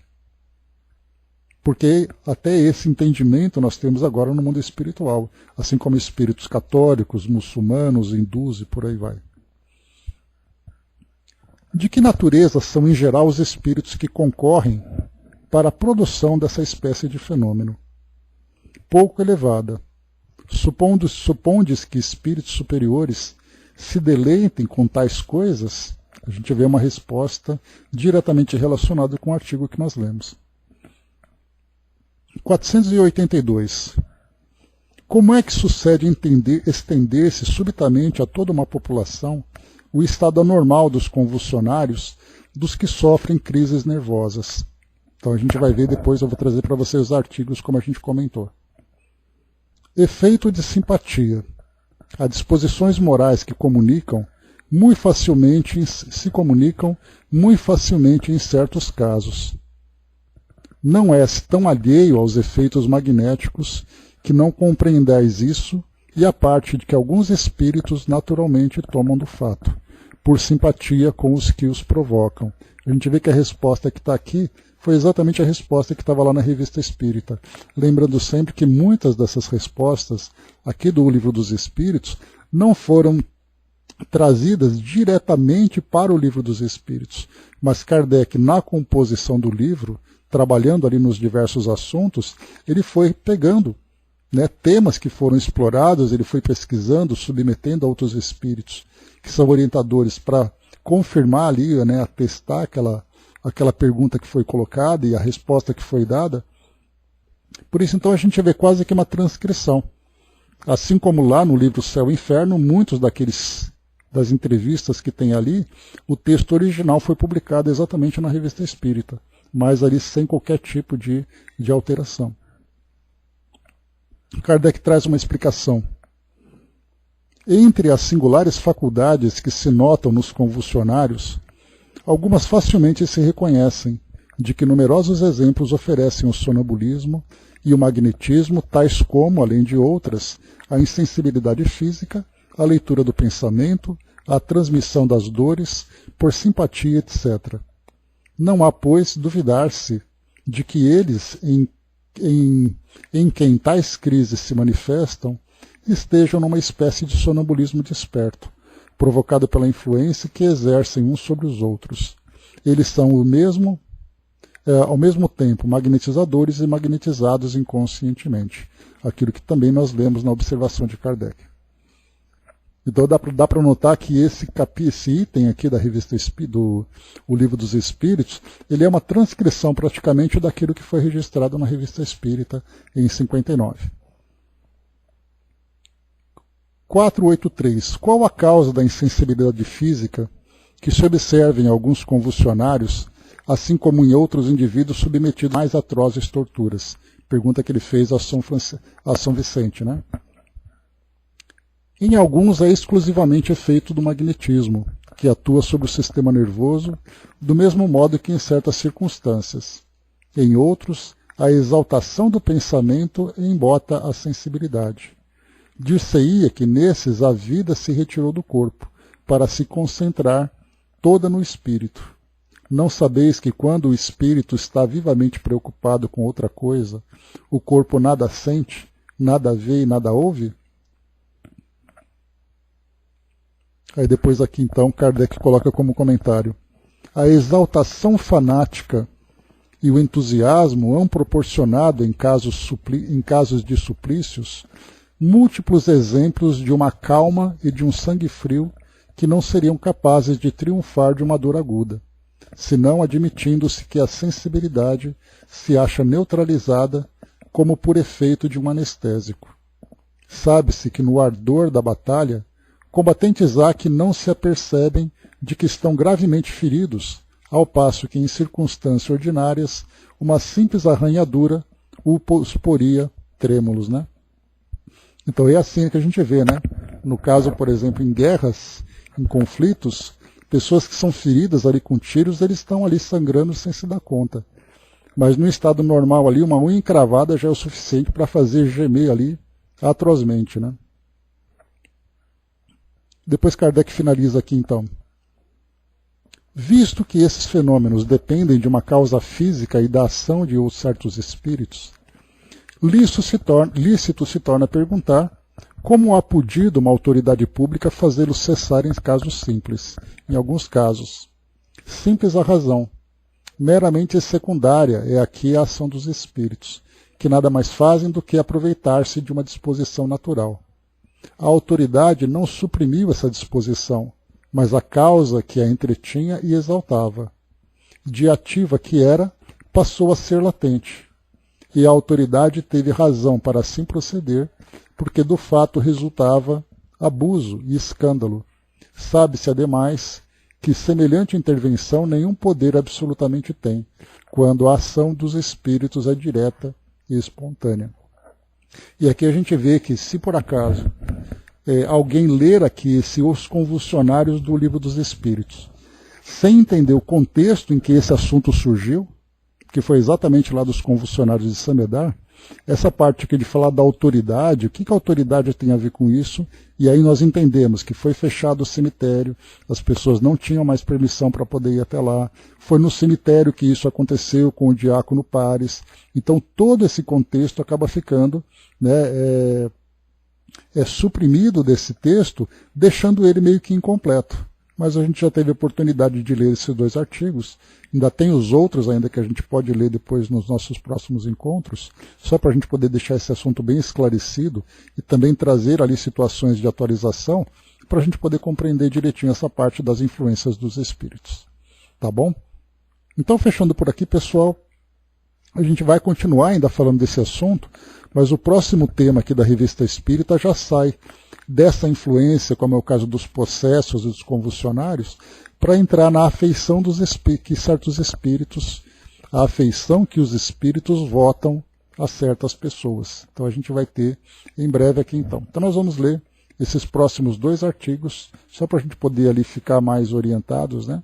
Porque até esse entendimento nós temos agora no mundo espiritual, assim como espíritos católicos, muçulmanos, hindus e por aí vai. De que natureza são, em geral, os espíritos que concorrem para a produção dessa espécie de fenômeno? Pouco elevada. Supondes que espíritos superiores se deleitem com tais coisas? A gente vê uma resposta diretamente relacionada com o artigo que nós lemos. 482. Como é que sucede estender-se subitamente a toda uma população o estado anormal dos convulsionários, dos que sofrem crises nervosas? Então a gente vai ver depois, eu vou trazer para vocês os artigos como a gente comentou. Efeito de simpatia. Há disposições morais que comunicam muito facilmente, se comunicam muito facilmente em certos casos. Não és tão alheio aos efeitos magnéticos que não compreendeis isso, e a parte de que alguns espíritos naturalmente tomam do fato, por simpatia com os que os provocam. A gente vê que a resposta que está aqui foi exatamente a resposta que estava lá na Revista Espírita. Lembrando sempre que muitas dessas respostas aqui do Livro dos Espíritos não foram trazidas diretamente para o Livro dos Espíritos, mas Kardec, na composição do livro, trabalhando ali nos diversos assuntos, ele foi pegando, né, temas que foram explorados, ele foi pesquisando, submetendo a outros espíritos, que são orientadores para confirmar ali, né, atestar aquela pergunta que foi colocada e a resposta que foi dada. Por isso, então, a gente vê quase que uma transcrição. Assim como lá no livro Céu e Inferno, muitos das entrevistas que tem ali, o texto original foi publicado exatamente na Revista Espírita, mas ali sem qualquer tipo de alteração. Kardec traz uma explicação. Entre as singulares faculdades que se notam nos convulsionários, algumas facilmente se reconhecem, de que numerosos exemplos oferecem o sonambulismo e o magnetismo, tais como, além de outras, a insensibilidade física, a leitura do pensamento, a transmissão das dores, por simpatia, etc. Não há, pois, duvidar-se de que eles, em quem tais crises se manifestam, estejam numa espécie de sonambulismo desperto, provocado pela influência que exercem uns sobre os outros. Eles são ao mesmo tempo magnetizadores e magnetizados inconscientemente. Aquilo que também nós lemos na observação de Kardec. Então dá para notar que esse item aqui da revista o Livro dos Espíritos, ele é uma transcrição praticamente daquilo que foi registrado na Revista Espírita em 59. 483. Qual a causa da insensibilidade física que se observa em alguns convulsionários, assim como em outros indivíduos submetidos a mais atrozes torturas? Pergunta que ele fez a São Vicente, né? Em alguns é exclusivamente efeito do magnetismo, que atua sobre o sistema nervoso, do mesmo modo que em certas circunstâncias. Em outros, a exaltação do pensamento embota a sensibilidade. Dir-se-ia que nesses a vida se retirou do corpo, para se concentrar toda no espírito. Não sabeis que quando o espírito está vivamente preocupado com outra coisa, o corpo nada sente, nada vê e nada ouve? Aí depois aqui então Kardec coloca como comentário: a exaltação fanática e o entusiasmo hão proporcionado em casos de suplícios múltiplos exemplos de uma calma e de um sangue frio que não seriam capazes de triunfar de uma dor aguda, senão admitindo-se que a sensibilidade se acha neutralizada como por efeito de um anestésico. Sabe-se que no ardor da batalha, combatentes há que não se apercebem de que estão gravemente feridos, ao passo que em circunstâncias ordinárias uma simples arranhadura os poria trêmulos, né? Então é assim que a gente vê, né? No caso, por exemplo, em guerras, em conflitos, pessoas que são feridas ali com tiros, eles estão ali sangrando sem se dar conta. Mas no estado normal ali, uma unha encravada já é o suficiente para fazer gemer ali atrozmente, né? Depois Kardec finaliza aqui então. Visto que esses fenômenos dependem de uma causa física e da ação de certos espíritos, lícito se torna perguntar como há podido uma autoridade pública fazê-los cessar em casos simples. Em alguns casos, simples a razão, meramente secundária é aqui a ação dos espíritos, que nada mais fazem do que aproveitar-se de uma disposição natural. A autoridade não suprimiu essa disposição, mas a causa que a entretinha e exaltava. De ativa que era, passou a ser latente. E a autoridade teve razão para assim proceder, porque do fato resultava abuso e escândalo. Sabe-se, ademais, que semelhante intervenção nenhum poder absolutamente tem, quando a ação dos espíritos é direta e espontânea. E aqui a gente vê que, se por acaso alguém ler aqui os convulsionários do Livro dos Espíritos, sem entender o contexto em que esse assunto surgiu, que foi exatamente lá dos convulsionários de Samedar, essa parte aqui de falar da autoridade, o que a autoridade tem a ver com isso, e aí nós entendemos que foi fechado o cemitério, as pessoas não tinham mais permissão para poder ir até lá, foi no cemitério que isso aconteceu com o diácono Pares, então todo esse contexto acaba ficando, né, suprimido desse texto, deixando ele meio que incompleto. Mas a gente já teve a oportunidade de ler esses 2 artigos, ainda tem os outros ainda que a gente pode ler depois nos nossos próximos encontros, só para a gente poder deixar esse assunto bem esclarecido e também trazer ali situações de atualização para a gente poder compreender direitinho essa parte das influências dos espíritos. Tá bom? Então, fechando por aqui, pessoal, a gente vai continuar ainda falando desse assunto, mas o próximo tema aqui da Revista Espírita já sai dessa influência, como é o caso dos possessos e dos convulsionários, para entrar na afeição que certos espíritos, a afeição que os espíritos votam a certas pessoas. Então a gente vai ter em breve aqui então. Então nós vamos ler esses próximos 2 artigos, só para a gente poder ali ficar mais orientados, né?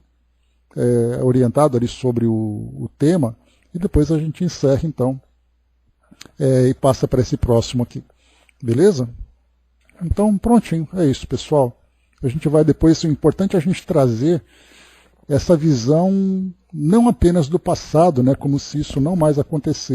Orientado ali sobre o tema, e depois a gente encerra então e passa para esse próximo aqui. Beleza? Então, prontinho, é isso, pessoal. A gente vai depois, o importante é a gente trazer essa visão não apenas do passado, né, como se isso não mais acontecesse,